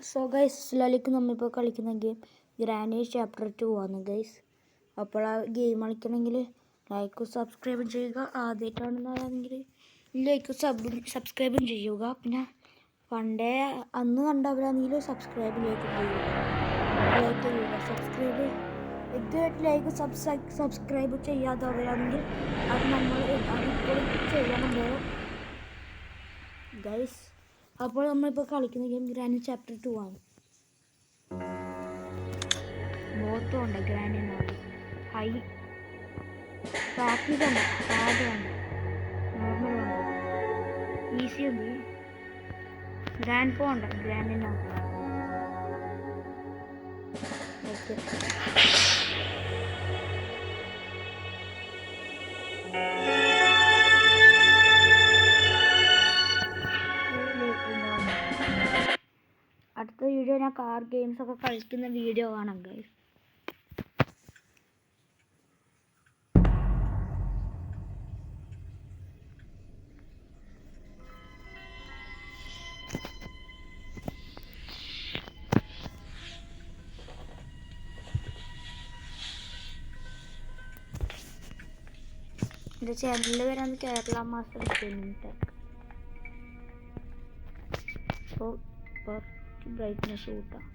So guys അസ്സലാമലൈക്കും. നമ്മളിപ്പോൾ കളിക്കുന്ന ഗെയിം ഗ്രാനി ചാപ്റ്റർ 2 ആണ് ഗൈസ്. അപ്പോൾ ആ ഗെയിം കളിക്കണമെങ്കിൽ ലൈക്കും സബ്സ്ക്രൈബും ചെയ്യുക. ആദ്യമായിട്ടാണെന്നാണെങ്കിൽ ലൈക്കും സബ്സ്ക്രൈബും ചെയ്യുക. പിന്നെ പണ്ടേ അന്ന് കണ്ടവരാണെങ്കിൽ സബ്സ്ക്രൈബ് ചെയ്യുക. സബ്സ്ക്രൈബ് ഇതുമായിട്ട് ലൈക്ക് സബ്സ്ക്രൈബ് ചെയ്യാത്തവരാണെങ്കിൽ അത് നമ്മൾ അതിപ്പോൾ ചെയ്യണം ഗൈസ്. അപ്പോൾ നമ്മളിപ്പോൾ കളിക്കുന്ന ഗെയിം ഗ്രാനി ചാപ്റ്റർ 2 ആണ്. ബോത്തും ഉണ്ട്, ഗ്രാനി ഹൈ പ്രാക്ടീസ് ഉണ്ട്, ഹാർഡ് ഉണ്ട്, നോർമൽ ഉണ്ട്, ഈസി ഉണ്ട്, ഗ്രാൻഡ് പോ ഉണ്ട്, ഗ്രാനി അടുത്ത വീഡിയോ ഞാൻ കാർ ഗെയിംസ് ഒക്കെ കളിക്കുന്ന വീഡിയോ കാണാം ഗൈസ്. എൻ്റെ ചാനലിൽ വരാൻ കേരള മാസ്റ്റർ ഗെയിമിംഗ്. അപ്പോൾ ബ്രൈറ്റ്നെസ് കൂട്ടാം.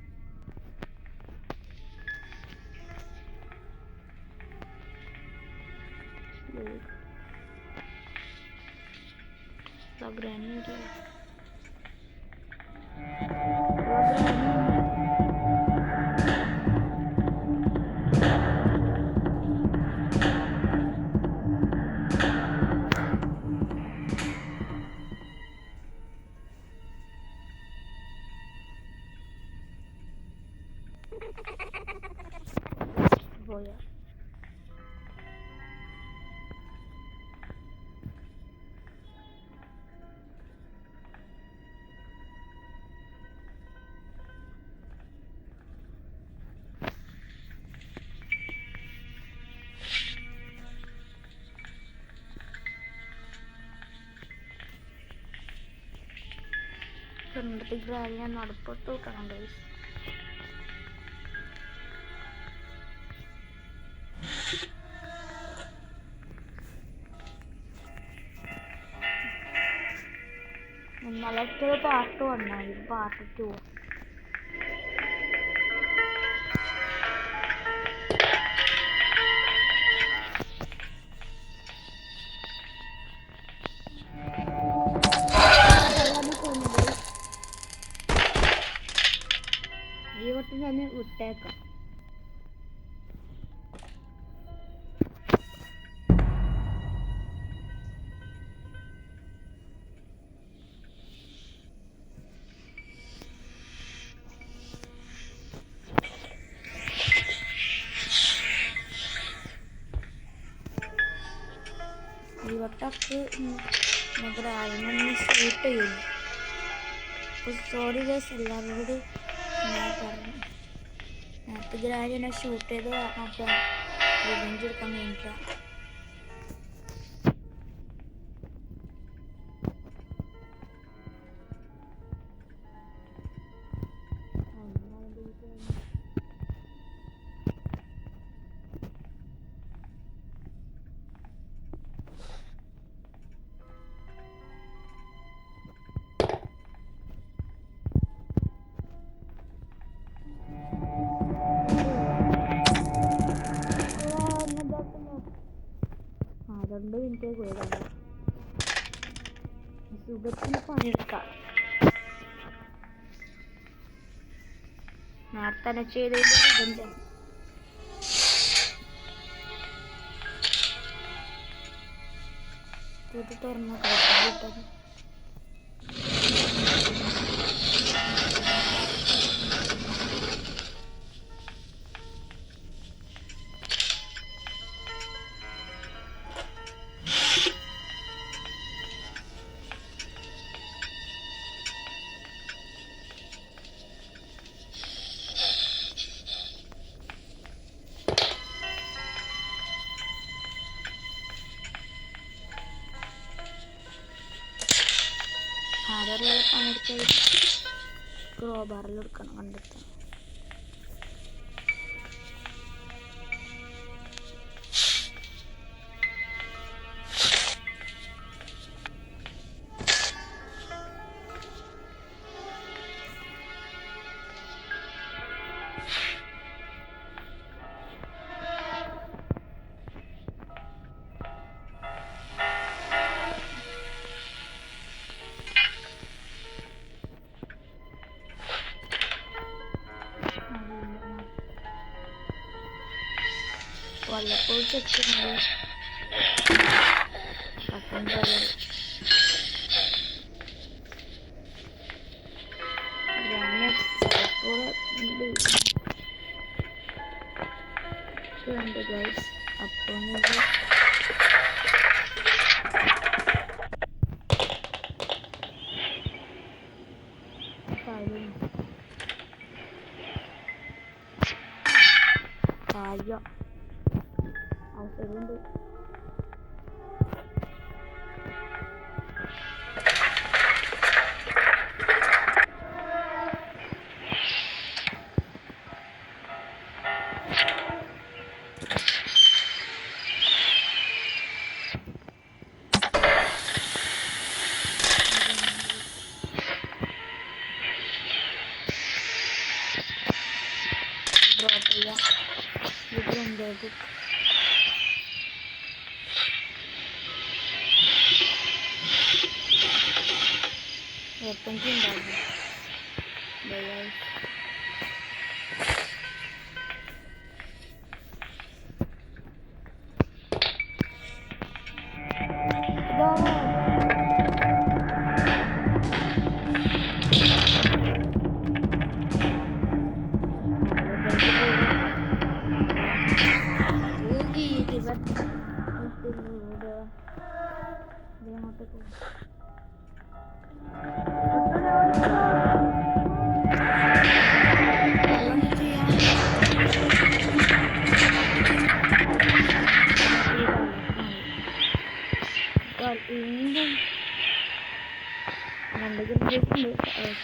പോയാ ഞാൻ നടപ്പുറത്ത് വിട്ടാണ് ഗൈസ്. ഇന്നലത്തെ പാർട്ട് 1 ആണ്, ഇത് പാർട്ട് 2. ഈ വട്ടം തന്നെ വിട്ടേക്കാം. ഈ വട്ടക്ക് ഗ്രാനിനെ ഷൂട്ട് ചെയ്യുന്നു. അപ്പോൾ സോറി ഗൈസ് എല്ലാവരോടും ഞാൻ പറഞ്ഞു. നേരത്തെ ഗ്രാനിനെ ഷൂട്ട് ചെയ്ത് അപ്പോൾ റിവെഞ്ച് എടുക്കാൻ വേണ്ടിയിട്ടാണ്. രണ്ട് മിനിറ്റ് പോയതാണ്. സുഖത്തിന് പണിയെടുക്കാം. നേരത്തെ ചെയ്തതിൻ്റെ റിവെഞ്ചാണ്. ഇത് തുറന്ന് കിട്ടും. ആരെല്ലാം പണിയെടുത്ത് ക്രോബാറിൽ എടുക്കണം കണ്ടെത്താം. വല്ലപ്പോഴും ചെക്ക് ചെയ്യുന്നത് അപ്പം പോലെ ഉണ്ട് ഗൈസ്. അപ്പോൾ കായ അവസരമുണ്ട്. ഡ്രോപ്പ് ചെയ്യാം. ഇതിലുണ്ടേക്ക് വെപ്പൻസ് ഉണ്ടായിരുന്നു.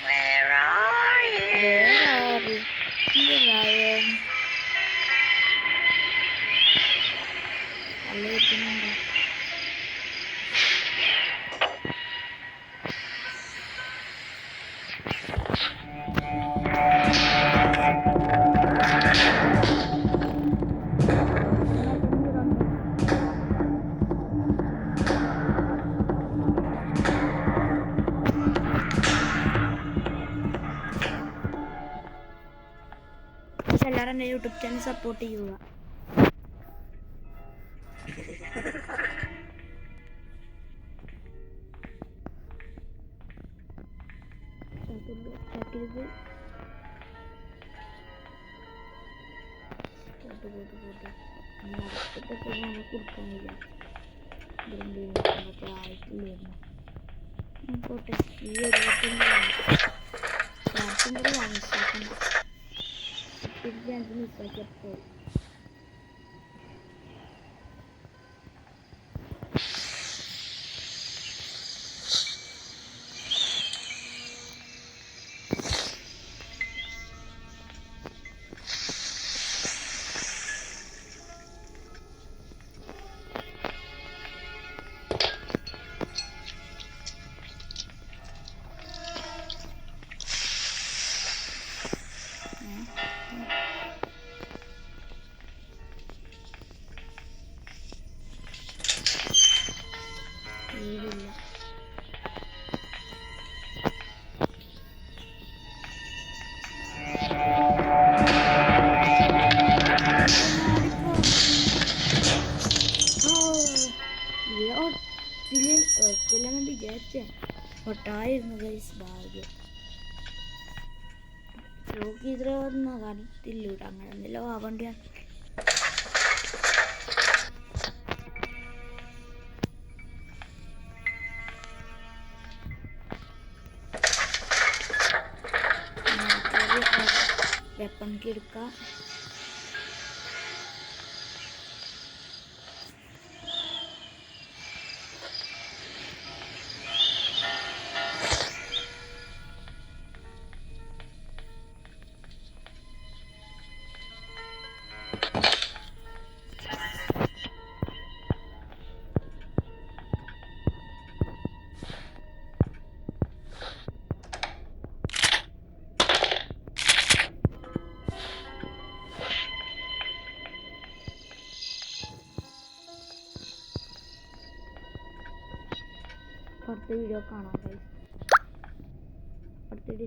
Where are you? Here I am. എല്ലാവരും എൻ്റെ യൂട്യൂബ് ചാനൽ സപ്പോർട്ട് ചെയ്യുക. കൊടുക്കാനില്ല ആയിട്ടില്ലായിരുന്നു. പോട്ടെ ഈ 75 വാങ്ങിച്ചാക്കണ്ട. മിസ്സാക്കിയപ്പോൾ കൊല്ലാൻ വിചാരിച്ചേ പൊട്ടായിരുന്നു ഗൈസ്. ഭാഗ്യം ലോക്ക് ഇതിലൊന്നും കണ്ടില്ല. അങ്ങനെ എന്തെല്ലോ ആവണ്ടിയാണ്. വെപ്പൺക്ക് എടുക്കാം. നമുക്ക് അടുത്ത വീഡിയോ കാണാം ഗൈസ്. അടുത്ത വീഡിയോ